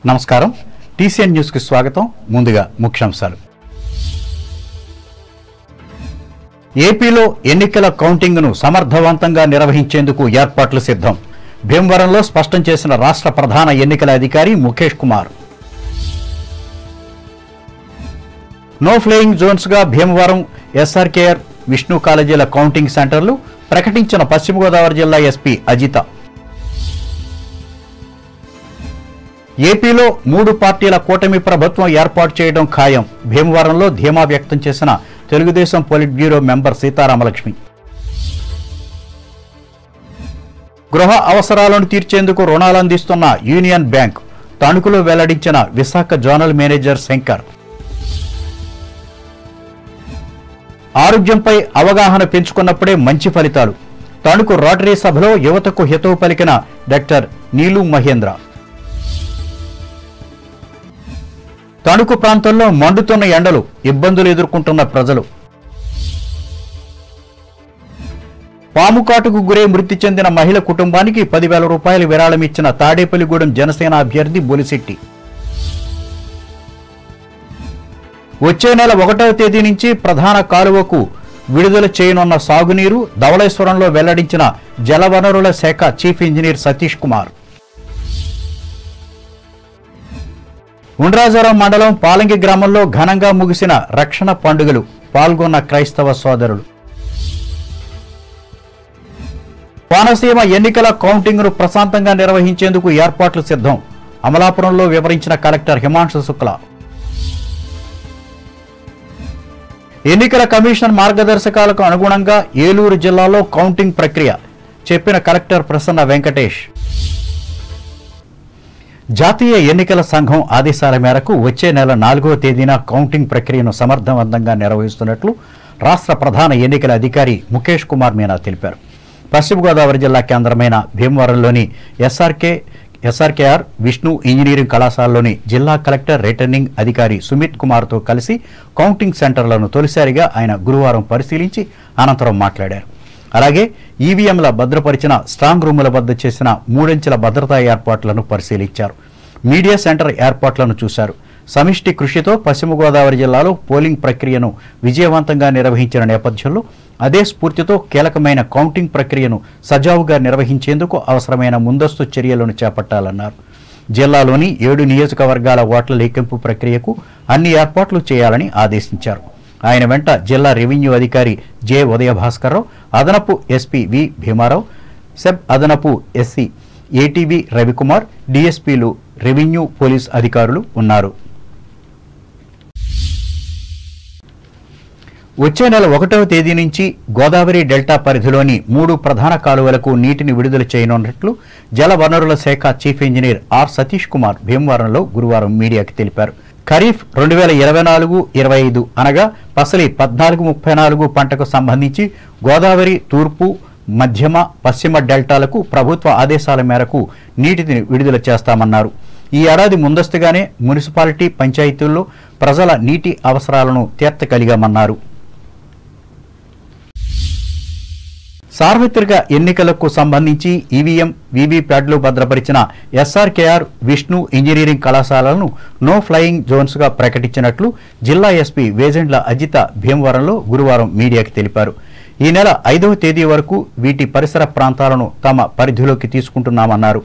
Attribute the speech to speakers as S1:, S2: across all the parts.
S1: నమస్కారం TCN news కి స్వాగతం ముందుగా ముఖ్యాంశాలు ఏపీలో ఎన్నికల కౌంటింగ్ ను సమర్థవంతంగా నిర్వహించేందుకు ఏర్పాట్లు సిద్ధం భీమవరంలో స్పష్టం చేసిన రాష్ట్ర ప్రధాన ఎన్నికల అధికారి Mukesh Kumar no flying zones గా భీమవరం ఎస్ఆర్కేఆర్ విష్ణు కాలేజీల కౌంటింగ్ సెంటర్లు ప్రకటించిన పశ్చిమ గోదావరి జిల్లా ఎస్పీ అజిత ఏపీలో 3 పార్టీల కూటమి ప్రభుత్వం ఏర్పాటు చేయడం ఖాయం భీమవరంలో ధీమా వ్యక్తం చేసిన Telugu Desam polit bureau member Seetharamalakshmi గృహ అవసరాలను తీర్చేందుకు రుణాలు అందిస్తున్న యూనియన్ బ్యాంక్ తణుకులో వెల్లడించిన విశాఖ జోనల్ మేనేజర్ శంకర్ ఆరోగ్యంపై అవగాహన పెంచుకున్నప్పుడే మంచి ఫలితాలు తణుకు రోటరీ సభలో యువతకు హితవు పలికిన డాక్టర్ నీలు మహేంద్ర తణుకు ప్రాంతంలో మండుతున్న ఎండలు ఇబ్బందులు ఎదుర్కొంటున్న ప్రజలు పాము కాటుకు గురై మృతి చెందిన మహిళ కుటుంబానికి 10,000 రూపాయలు విరాళం ఇచ్చిన తాడేపల్లిగూడెం జనసేన అభ్యర్థి బొలిశెట్టి వచ్చే నెల 1వ తేదీ నుంచి ప్రధాన కాలువకు విడుదల చేయనున్న సాగునీరు ధవళేశ్వరంలో వెల్లడించిన జలవనరుల శాఖ చీఫ్ ఇంజనీర్ సతీష్ కుమార్ ఉండ్రాజరం మండలం పాలంగి గ్రామంలో ఘనంగా ముగిసిన రక్షణ పండుగలు పాల్గొన్న క్రైస్తవ సోదరులు కోనసీమ ఎన్నికల కౌంటింగ్ ను ప్రశాంతంగా నిర్వహించేందుకు ఏర్పాట్లు సిద్ధం అమలాపురంలో వివరించిన కలెక్టర్ హిమాంశు శుక్లా ఎన్నికల కమిషన్ మార్గదర్శకాలకు అనుగుణంగా ఏలూరు జిల్లాలో కౌంటింగ్ ప్రక్రియ చెప్పిన కలెక్టర్ ప్రసన్న వెంకటేష్ జాతీయ ఎన్నికల సంఘం ఆదేశాల మేరకు వచ్చే నెల 4వ తేదీన కౌంటింగ్ ప్రక్రియను సమర్థవంతంగా నిర్వహిస్తున్నట్లు రాష్ట్ర ప్రధాన ఎన్నికల అధికారి ముఖేష్ కుమార్ మీనా తెలిపారు పశ్చిమ గోదావరి జిల్లా కేంద్రమైన భీమవరంలోని ఎస్ఆర్కేఆర్ విష్ణు ఇంజనీరింగ్ కళాశాలలోని జిల్లా కలెక్టర్ రిటర్నింగ్ అధికారి సుమిత్ కుమార్తో కలిసి కౌంటింగ్ సెంటర్లను తొలిసారిగా ఆయన గురువారం పరిశీలించి అనంతరం మాట్లాడారు అలాగే ఈవీఎంల భద్రపరిచిన స్ట్రాంగ్ రూముల వద్ద చేసిన 3 అంచెల భద్రతా ఏర్పాట్లను పరిశీలించారు మీడియా సెంటర్ ఏర్పాట్లను చూశారు సమిష్టి కృషితో పశ్చిమ గోదావరి జిల్లాలో పోలింగ్ ప్రక్రియను విజయవంతంగా నిర్వహించిన నేపథ్యంలో అదే స్ఫూర్తితో కీలకమైన కౌంటింగ్ ప్రక్రియను సజావుగా నిర్వహించేందుకు అవసరమైన ముందస్తు చర్యలను చేపట్టాలన్నారు జిల్లాలోని 7 నియోజకవర్గాల ఓట్ల లెక్కింపు ప్రక్రియకు అన్ని ఏర్పాట్లు చేయాలని ఆదేశించారు ఆయన వెంట జిల్లా రెవెన్యూ అధికారి జె ఉదయభాస్కర్రావు అదనపు ఎస్పీ వి భీమారావు సెబ్ అదనపు ఎస్సీ ఏటీవీ రవికుమార్ డీఎస్పీలు రెవెన్యూ పోలీస్ అధికారులు ఉన్నారు వచ్చే నెల 1వ తేదీ నుంచి గోదావరి డెల్టా పరిధిలోని 3 ప్రధాన కాలువలకు నీటిని విడుదల చేయనున్నట్లు జల వనరుల శాఖ chief engineer R Satish Kumar భీమవరంలో గురువారం మీడియాకి తెలిపారు ఖరీఫ్ 2024-25 అనగా పసలి 14-34 పంటకు సంబంధించి గోదావరి తూర్పు మధ్యమ పశ్చిమ డెల్టాలకు ప్రభుత్వ ఆదేశాల మేరకు నీటిని విడుదల చేస్తామన్నారు ఈ ఏడాది ముందస్తుగానే మున్సిపాలిటీ పంచాయతీల్లో ప్రజల నీటి అవసరాలను తీర్చగలిగామన్నారు సార్వత్రిక ఎన్నికలకు సంబంధించి ఈవీఎం వీవీప్యాట్లు భద్రపరిచిన ఎస్ఆర్కేఆర్ విష్ణు ఇంజనీరింగ్ కళాశాలలను నో ఫ్లయింగ్ జోన్స్ గా ప్రకటించినట్లు జిల్లా ఎస్పీ వేజెండ్ల అజిత భీమవరంలో గురువారం మీడియాకి తెలిపారు ఈ నెల 5వ తేదీ వరకు వీటి పరిసర ప్రాంతాలను తమ పరిధిలోకి తీసుకుంటున్నామన్నారు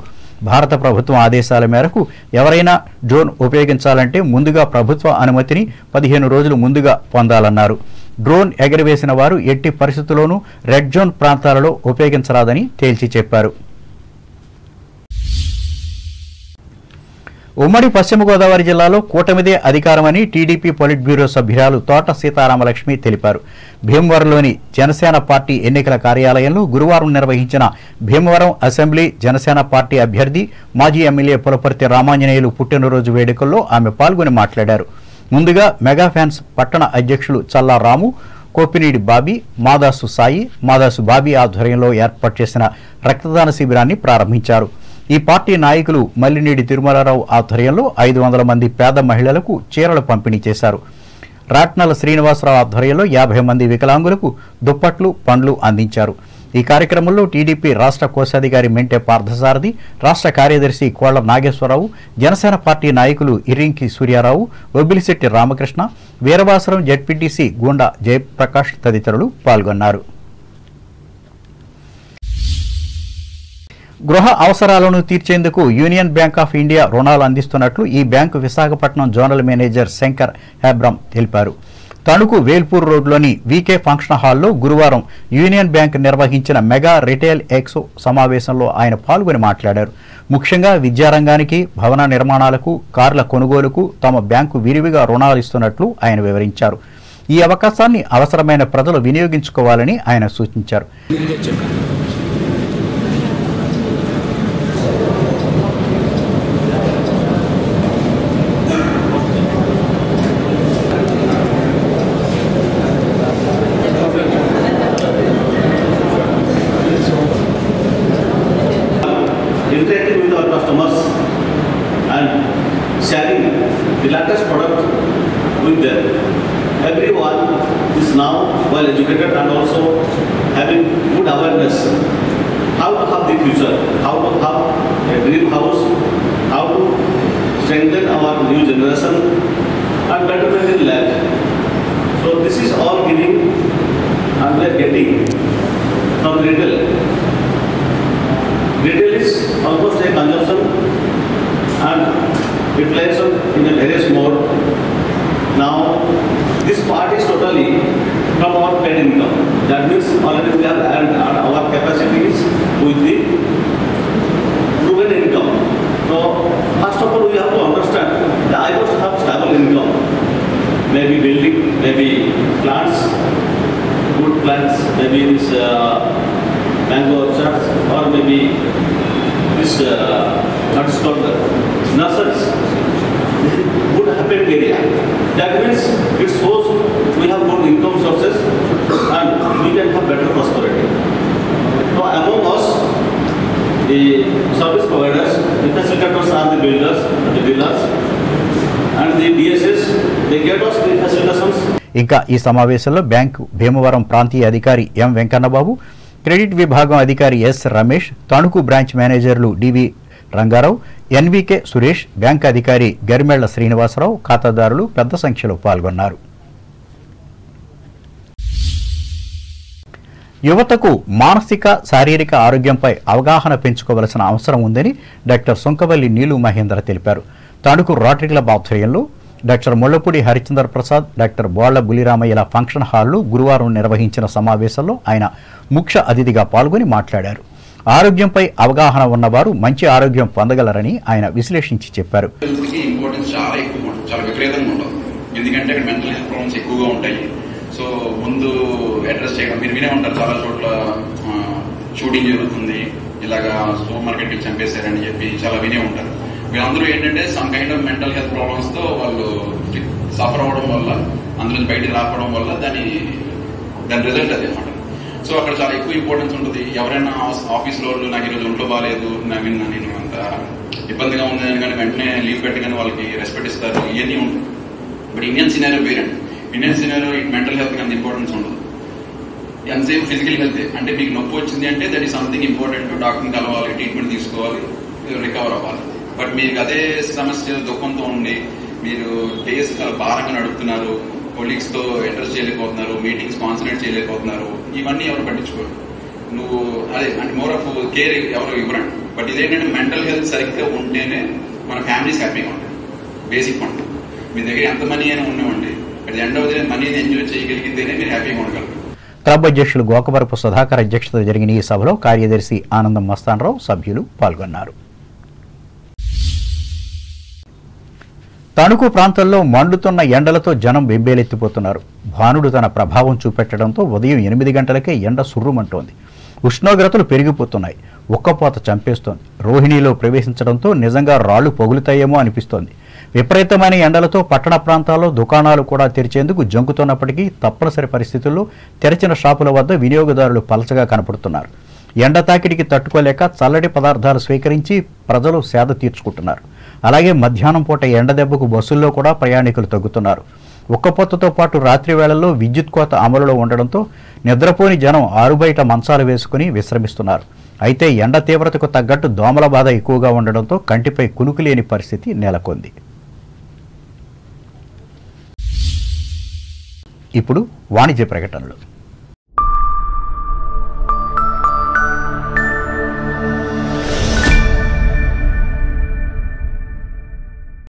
S1: భారత ప్రభుత్వం ఆదేశాల మేరకు ఎవరైనా డ్రోన్ ఉపయోగించాలంటే ముందుగా ప్రభుత్వ అనుమతిని 15 రోజులు ముందుగా పొందాలన్నారు డ్రోన్ ఎగరవేసిన వారు ఎట్టి పరిస్థితుల్లోనూ రెడ్ జోన్ ప్రాంతాలలో ఉపయోగించరాదని తేల్చి చెప్పారు ఉమ్మడి పశ్చిమ గోదావరి జిల్లాలో కూటమిదే అధికారమని టీడీపీ పొలిట్ బ్యూరో సభ్యురాలు తోట సీతారామలక్ష్మి తెలిపారు భీమవరంలోని జనసేన పార్టీ ఎన్నికల కార్యాలయంలో గురువారం నిర్వహించిన భీమవరం అసెంబ్లీ జనసేన పార్టీ అభ్యర్థి మాజీ ఎమ్మెల్యే పులపర్తి రామాంజనేయులు పుట్టినరోజు వేడుకల్లో ఆమె పాల్గొని మాట్లాడారు ముందుగా మెగా ఫ్యాన్స్ పట్టణ అధ్యక్షులు చల్లా రాము కోపినీడి బాబీ మాదాసు సాయి మాదాసు బాబీ ఆధ్వర్యంలో ఏర్పాటు చేసిన రక్తదాన శిబిరాన్ని ప్రారంభించారు ఈ పార్టీ నాయకులు మల్లినేడి తిరుమలారావు ఆధ్వర్యంలో 500 మంది పేద మహిళలకు చీరలు పంపిణీ చేశారు రాట్నల శ్రీనివాసరావు ఆధ్వర్యంలో 50 మంది వికలాంగులకు దుప్పట్లు పండ్లు అందించారు ఈ కార్యక్రమంలో టీడీపీ రాష్ట్ర కోశాధికారి మెంటే పార్థసారథి, రాష్ట్ర కార్యదర్శి కోళ్ల నాగేశ్వరరావు, జనసేన పార్టీ నాయకులు ఇరింకి సూర్యారావు, ఒబ్బిలిశెట్టి రామకృష్ణ, వీరవాసరం జెడ్పీటీసీ గూండా జయప్రకాష్ తదితరులు పాల్గొన్నారు. గృహ అవసరాలను తీర్చేందుకు యూనియన్ బ్యాంక్ ఆఫ్ ఇండియా రుణాలు అందిస్తున్నట్లు ఈ bank Visakhapatnam zonal manager Shankar Hebram తెలిపారు. తణుకు వేల్పూర్ రోడ్లోని వీకే ఫంక్షన్ హాల్లో గురువారం యూనియన్ బ్యాంక్ నిర్వహించిన మెగా రిటైల్ ఎక్సో సమావేశంలో ఆయన పాల్గొని మాట్లాడారు. ముఖ్యంగా విద్యారంగానికి, భవన నిర్మాణాలకు, కార్ల కొనుగోలుకు తమ బ్యాంకు విరివిగా రుణాలు ఇస్తున్నట్లు ఆయన వివరించారు. ఈ అవకాశాన్ని అవసరమైన ప్రజలు వినియోగించుకోవాలని ఆయన సూచించారు.
S2: Interacting with our customers and sharing the latest product with them. Everyone is now well educated and also having good awareness how to have the future, how to have a dream house, how to strengthen our new generation and betterment in life. So this is all giving and we are getting from retail. Retail is almost a consumption and it plays in a various mode. Now this part is totally from our paid income. That means already we have earned our capacities with the proven income. So first of all we have to understand that I must have stable income. Maybe building, maybe plants, good plants, maybe this mango orchards or maybe this what's called nurseries. This is good habitat area. That means it shows we have good income sources and we can have better prosperity. So among us, the service providers, the facilitators are the builders, the dealers, and the DSS. They get us the facilitations.
S1: ఇంకా ఈ సమావేశంలో bank Bhimavaram ప్రాంతీయ అధికారి ఎం Venkanna Babu, credit విభాగం అధికారి yes Ramesh, Tanuku branch మేనేజర్లు డివి Rangarao, NVK Suresh, bank అధికారి గరిమెళ్ల శ్రీనివాసరావు, ఖాతాదారులు పెద్ద సంఖ్యలో పాల్గొన్నారు. యువతకు మానసిక, శారీరక ఆరోగ్యంపై అవగాహన పెంచుకోవలసిన అవసరం ఉందని డాక్టర్ సుంకవల్లి నీలు మహేందర్ తెలిపారు. తణుకు రోటరీ క్లబ్ ఆధ్వర్యంలో doctor Mullapudi Harishchandra Prasad, doctor బోళ్ల బులిరామయ్యల function హాల్లో గురువారం నిర్వహించిన సమావేశంలో ఆయన ముఖ్య అతిథిగా పాల్గొని మాట్లాడారు. ఆరోగ్యంపై అవగాహన ఉన్నవారు మంచి ఆరోగ్యం పొందగలరని ఆయన విశ్లేషించి చెప్పారు.
S3: ఎందుకంటే ఇక్కడ మెంటల్ హెల్త్ ప్రాబ్లమ్స్ ఎక్కువగా ఉంటాయి. సో ముందు అడ్రస్ చేయడం, మీరు వినే ఉంటారు చాలా చోట్ల షూటింగ్ జరుగుతుంది, ఇలాగా సూపర్ మార్కెట్కి చంపేశారని చెప్పి చాలా వినే ఉంటారు. వీళ్ళందరూ ఏంటంటే some kind of mental health problems తో వాళ్ళు సఫర్ అవ్వడం వల్ల, అందులో బయటికి రాకపోవడం వల్ల దాని రిజల్ట్ అది అనమాట. సో అక్కడ చాలా ఎక్కువ ఇంపార్టెన్స్ ఉంటుంది. ఎవరైనా ఆఫీస్లో నాకు ఈరోజు ఒంట్లో బాగాలేదు, నేను అంత ఇబ్బందిగా ఉంది అని కానీ వెంటనే లీవ్ పెట్టగానే వాళ్ళకి రెస్పెక్ట్ ఇస్తారు, ఇవన్నీ ఉంటుంది. బట్ ఇండియన్ సినారియో వేరే. ఇండియన్ సినారియో మెంటల్ హెల్త్ అంత ఇంపార్టెన్స్ ఉండదు. ఎంతసేపు ఫిజికల్ హెల్త్ అంటే మీకు నొప్పి వచ్చింది అంటే దట్ ఈస్ సంథింగ్ ఇంపార్టెంట్, డాక్టర్ని కలవాలి, ట్రీట్మెంట్ తీసుకోవాలి, రికవర్ అవ్వాలి. బట్ మీకు అదే సమస్య దుఃఖంతో ఉండి మీరు డేస్ చాలా భారంగా నడుపుతున్నారు, కొలీగ్స్ తో అడ్రస్ చేయలేకపోతున్నారు, మీటింగ్స్ కాన్సన్ట్రేట్ చేయలేకపోతున్నారు, ఇవన్నీ ఎవరు పట్టించుకోరు. నువ్వు అదే అంటే మోర్ ఆఫ్ కేర్ ఎవరు ఇవ్వరండి. బట్ ఇదేంటంటే మెంటల్ హెల్త్ సరిగ్గా ఉంటేనే మన ఫ్యామిలీస్ హ్యాపీగా ఉంటాయి. Basic point. మీ దగ్గర ఎంత మనీ అయినా ఉండవండి, at the end of the day మనీని ఎంజాయ్ చేయగలిగితేనే మీరు హ్యాపీగా ఉండగలరు.
S1: క్లబ్ అధ్యక్షులు గోకవరపు సుధాకర్ అధ్యక్షత జరిగిన ఈ సభలో కార్యదర్శి ఆనందం మస్తానరావు, సభ్యులు పాల్గొన్నారు. తణుకు ప్రాంతంలో మండుతున్న ఎండలతో జనం బెంబేలెత్తిపోతున్నారు. భానుడు తన ప్రభావం చూపెట్టడంతో ఉదయం 8 గంటలకే ఎండ సుర్రుమంటోంది. ఉష్ణోగ్రతలు పెరిగిపోతున్నాయి. ఉక్కపోత చంపేస్తోంది. రోహిణిలో ప్రవేశించడంతో నిజంగా రాళ్లు పగులుతాయేమో అనిపిస్తోంది. విపరీతమైన ఎండలతో పట్టణ ప్రాంతాల్లో దుకాణాలు కూడా తెరిచేందుకు జంకుతున్నప్పటికీ తప్పనిసరి పరిస్థితుల్లో తెరిచిన షాపుల వద్ద వినియోగదారులు పలచగా కనపడుతున్నారు. ఎండ తాకిడికి తట్టుకోలేక చల్లటి పదార్థాలు స్వీకరించి ప్రజలు సేద తీర్చుకుంటున్నారు. అలాగే మధ్యాహ్నం పూట ఎండ దెబ్బకు బస్సుల్లో కూడా ప్రయాణికులు తగ్గుతున్నారు. ఉక్కపోతతో పాటు రాత్రి వేళల్లో విద్యుత్ కోత అమలులో ఉండడంతో నిద్రపోని జనం ఆరుబయట మంచాలు వేసుకుని విశ్రమిస్తున్నారు. అయితే ఎండ తీవ్రతకు తగ్గట్టు దోమల బాధ ఎక్కువగా ఉండడంతో కంటిపై కునుకు లేని పరిస్థితి నెలకొంది. ఇప్పుడు వాణిజ్య ప్రకటనలు.